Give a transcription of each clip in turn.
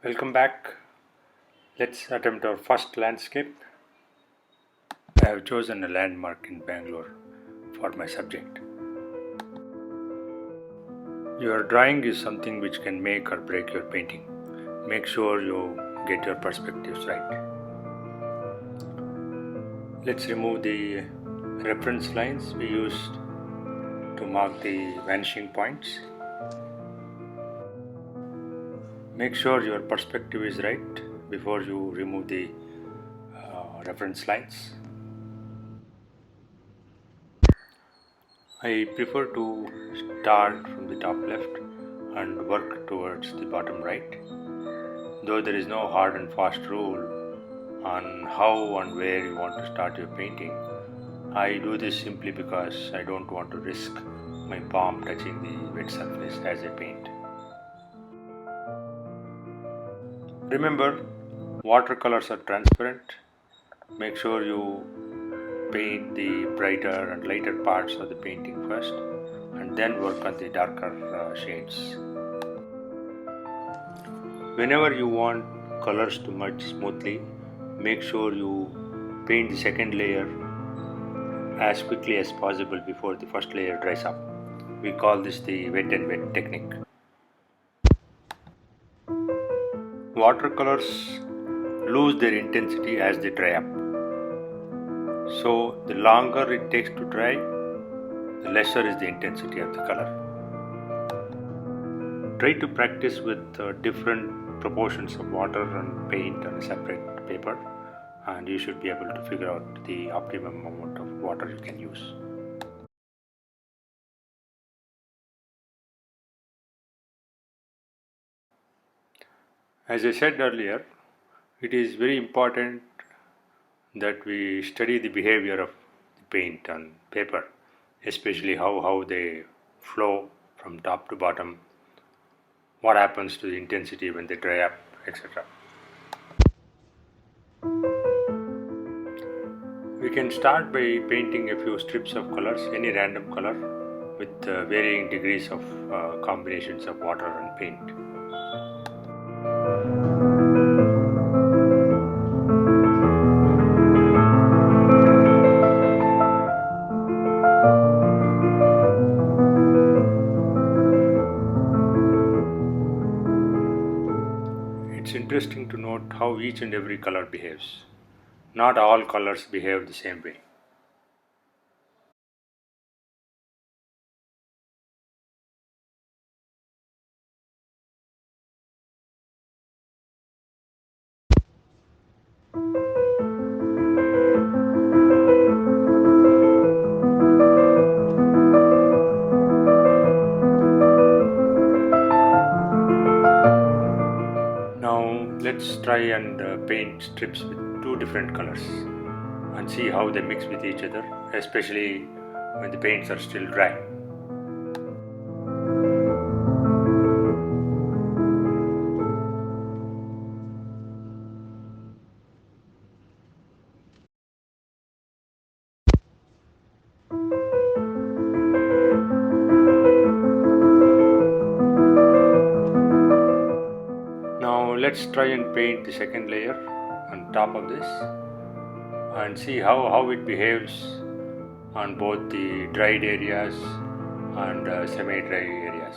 Welcome back. Let's attempt our first landscape. I have chosen a landmark in Bangalore for my subject. Your drawing is something which can make or break your painting. Make sure you get your perspectives right. Let's remove the reference lines we used to mark the vanishing points. Make sure your perspective is right before you remove the reference lines. I prefer to start from the top left and work towards the bottom right. Though there is no hard and fast rule on how and where you want to start your painting, I do this simply because I don't want to risk my palm touching the wet surface as I paint. Remember, watercolors are transparent. Make sure you paint the brighter and lighter parts of the painting first and then work on the darker shades. Whenever you want colors to merge smoothly, make sure you paint the second layer as quickly as possible before the first layer dries up. We call this the wet and wet technique. Watercolors lose their intensity as they dry up. So the longer it takes to dry, the lesser is the intensity of the color. Try to practice with different proportions of water and paint on a separate paper, and you should be able to figure out the optimum amount of water you can use. As I said earlier, it is very important that we study the behavior of the paint on paper, especially how they flow from top to bottom, what happens to the intensity when they dry up, etc. We can start by painting a few strips of colors, any random color, with varying degrees of combinations of water and paint. It's interesting to note how each and every color behaves. Not all colors behave the same way. Now let's try and paint strips with two different colors and see how they mix with each other, especially when the paints are still dry. Now let's try and paint the second layer on top of this and see how it behaves on both the dried areas and semi-dry areas.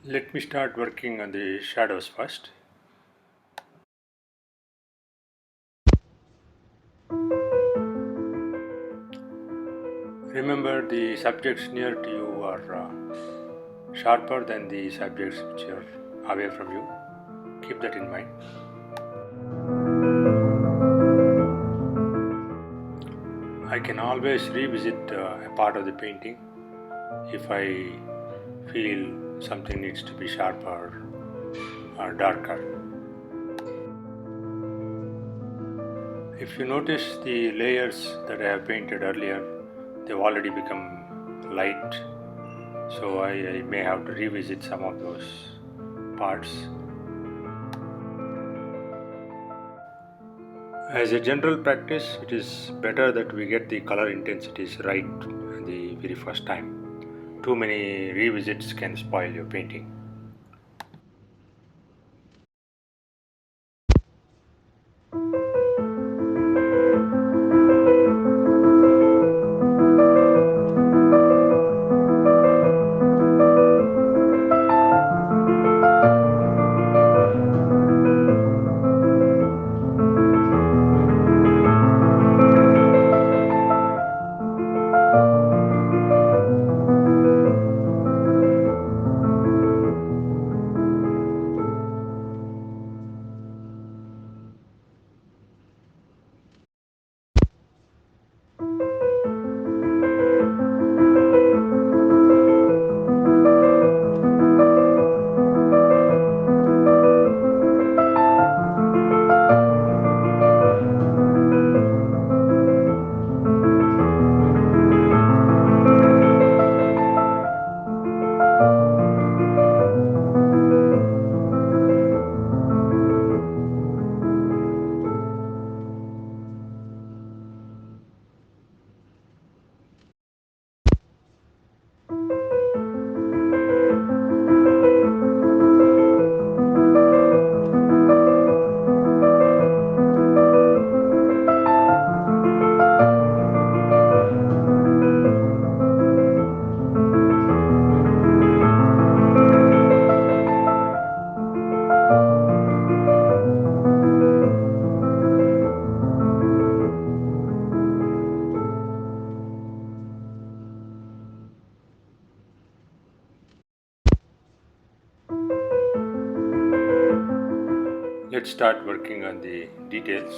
Let me start working on the shadows first. Remember, the subjects near to you are sharper than the subjects which are away from you. Keep that in mind. I can always revisit a part of the painting if I feel something needs to be sharper or darker. If you notice the layers that I have painted earlier, they've already become light, so I may have to revisit some of those parts. As a general practice, it is better that we get the color intensities right the very first time. Too many revisits can spoil your painting. Let's start working on the details.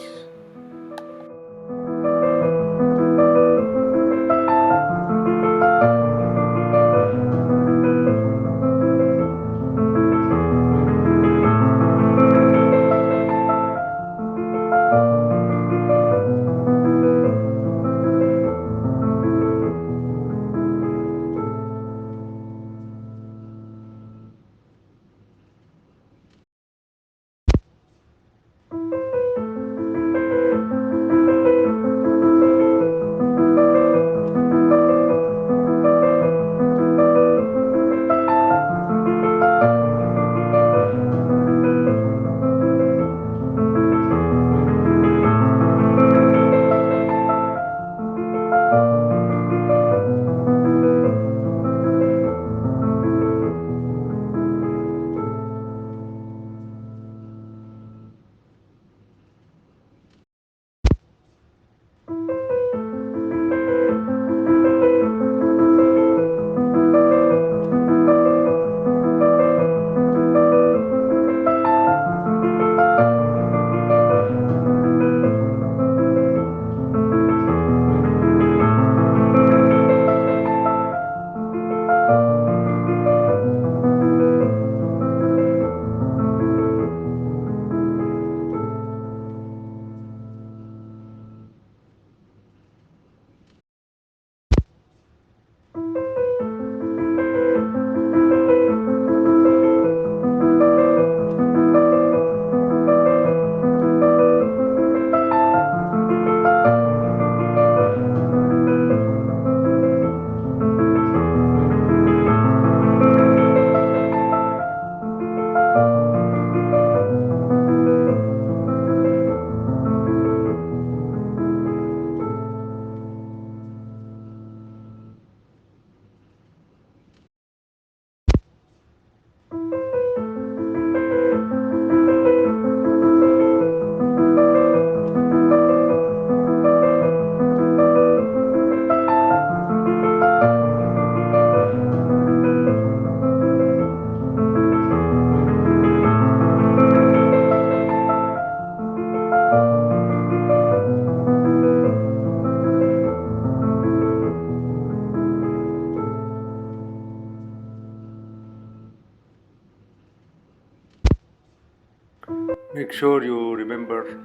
Make sure you remember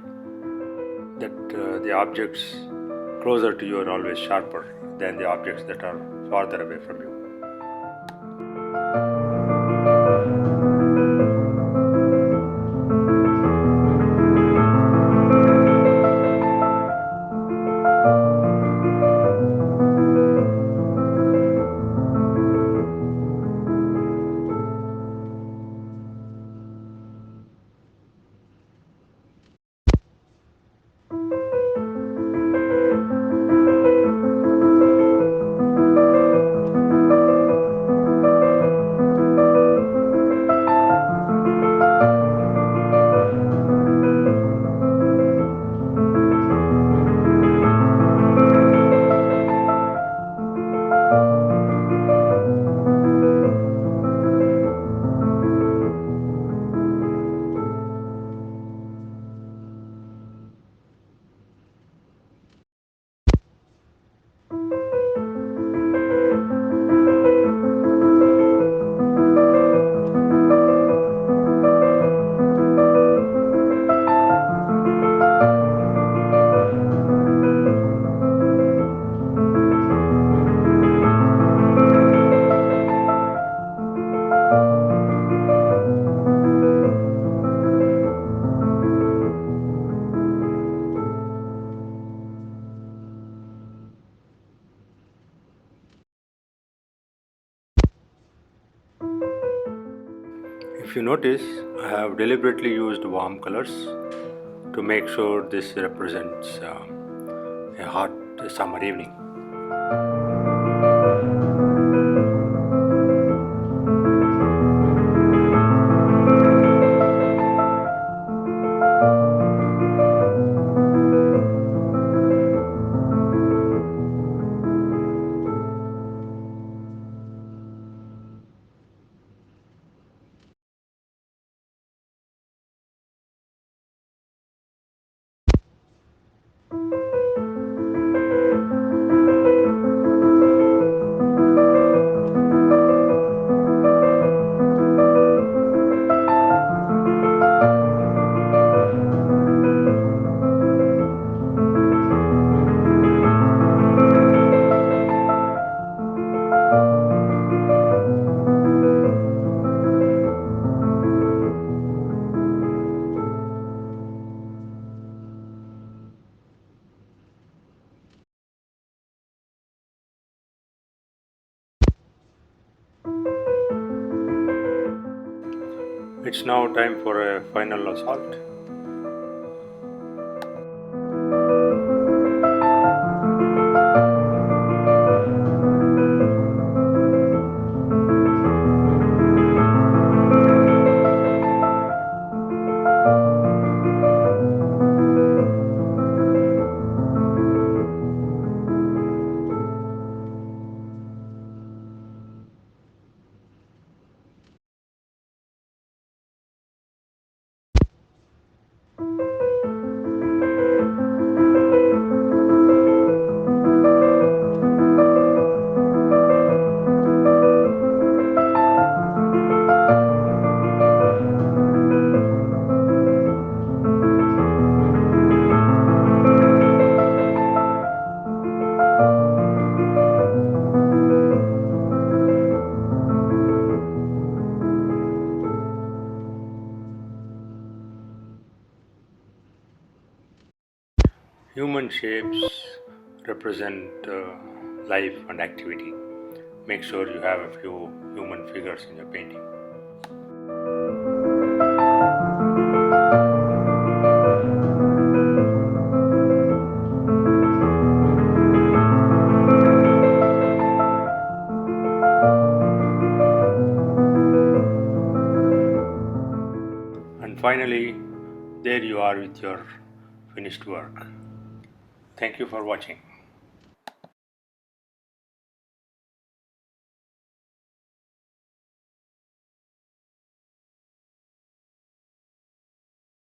that the objects closer to you are always sharper than the objects that are farther away from you. If you notice, I have deliberately used warm colors to make sure this represents a hot summer evening. It's now time for a final assault. Human shapes represent life and activity. Make sure you have a few human figures in your painting. And finally, there you are with your finished work. Thank you for watching.